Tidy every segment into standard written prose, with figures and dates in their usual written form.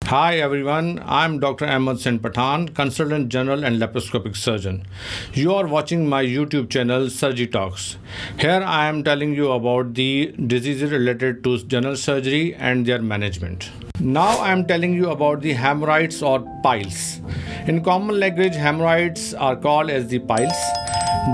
Hi everyone, I'm Dr. Ahmed Sen Pathan, Consultant General and Laparoscopic Surgeon. You are watching my YouTube channel Surgery Talks. Here I am telling you about the diseases related to general surgery and their management. Now I am telling you about the hemorrhoids or piles. In common language, hemorrhoids are called as the piles.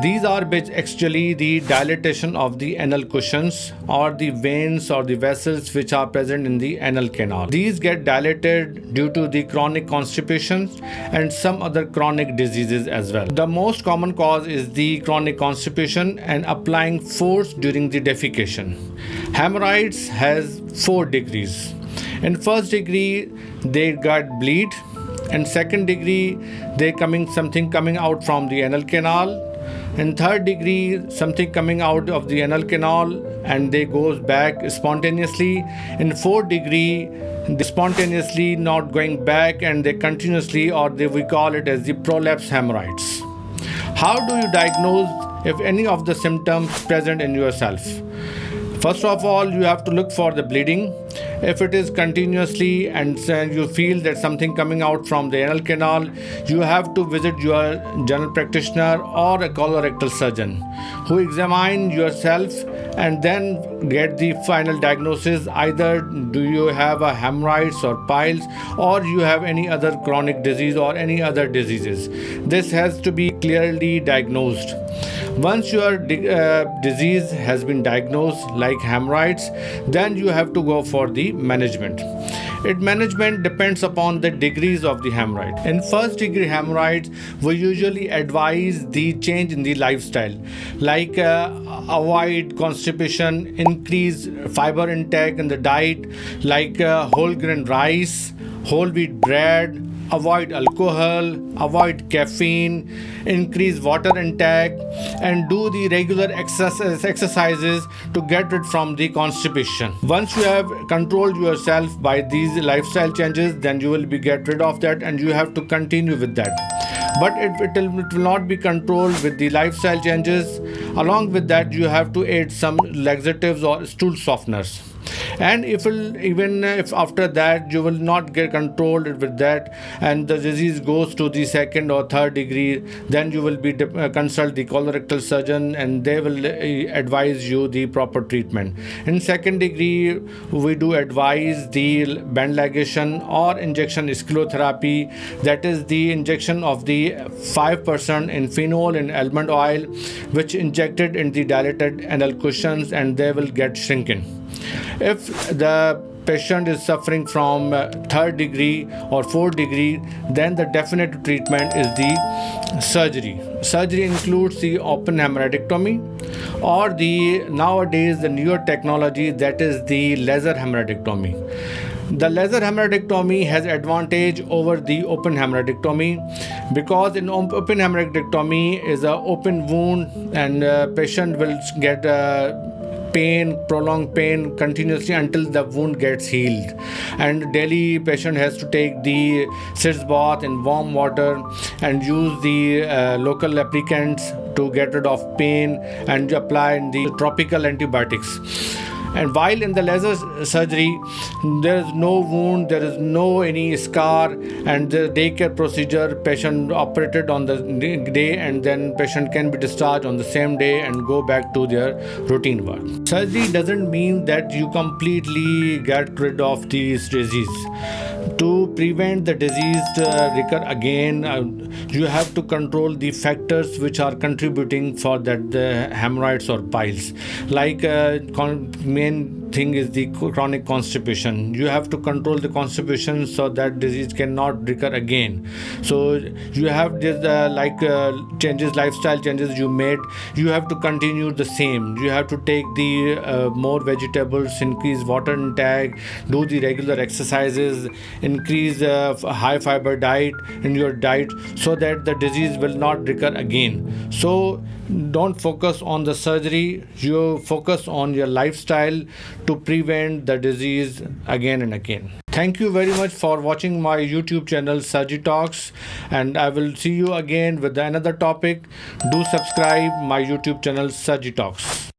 These are actually the dilatation of the anal cushions or the veins or the vessels which are present in the anal canal. These get dilated due to the chronic constipation and some other chronic diseases as well. The most common cause is the chronic constipation and applying force during the defecation. Hemorrhoids has 4 degrees. In first degree, they got bleed. In second degree, something coming out from the anal canal. In third degree, something coming out of the anal canal and they goes back spontaneously. In fourth degree, they spontaneously not going back and they continuously, we call it as the prolapse hemorrhoids. How do you diagnose if any of the symptoms present in yourself? First of all, you have to look for the bleeding. If it is continuously and you feel that something coming out from the anal canal, you have to visit your general practitioner or a colorectal surgeon who examine yourself and then get the final diagnosis. Either do you have a hemorrhoids or piles, or you have any other chronic disease or any other diseases. This has to be clearly diagnosed. Once your disease has been diagnosed like hemorrhoids, then you have to go for the management. Management depends upon the degrees of the hemorrhoid. In first degree hemorrhoids, we usually advise the change in the lifestyle, like avoid constipation, increase fiber intake in the diet, like whole grain rice, whole wheat bread, avoid alcohol, avoid caffeine, increase water intake, and do the regular exercises to get rid from the constipation. Once you have controlled yourself by these lifestyle changes, then you will get rid of that and you have to continue with that. But it will not be controlled with the lifestyle changes. Along with that, you have to add some laxatives or stool softeners. And if after that you will not get controlled with that and the disease goes to the second or third degree, then you will be consult the colorectal surgeon and they will advise you the proper treatment. In second degree, we do advise the band ligation or injection sclerotherapy, that is the injection of the 5% in phenol in almond oil, which injected in the dilated anal cushions and they will get shrinking. If the patient is suffering from third degree or fourth degree, then the definitive treatment is the surgery. Surgery includes the open hemorrhoidectomy or nowadays the newer technology, that is the laser hemorrhoidectomy. The laser hemorrhoidectomy has advantage over the open hemorrhoidectomy because in open hemorrhoidectomy is an open wound and patient will get prolonged pain continuously until the wound gets healed. And daily patient has to take the sitz bath in warm water and use the local applicants to get rid of pain and apply the topical antibiotics. And while in the laser surgery, there is no wound, there is no any scar, and the daycare procedure, patient operated on the day and then patient can be discharged on the same day and go back to their routine work. Surgery doesn't mean that you completely get rid of this disease. To prevent the disease to recur again, you have to control the factors which are contributing for that the hemorrhoids or piles. Like main thing is the chronic constipation. You have to control the constipation so that disease cannot recur again. So you have this lifestyle changes you made. You have to continue the same. You have to take the more vegetables, increase water intake, do the regular exercises, increase high fiber diet in your diet so that the disease will not recur again. So don't focus on the surgery, you focus on your lifestyle to prevent the disease again and again. Thank you very much for watching my YouTube channel Surgery Talks, and I will see you again with another topic. Do subscribe my YouTube channel Surgery Talks.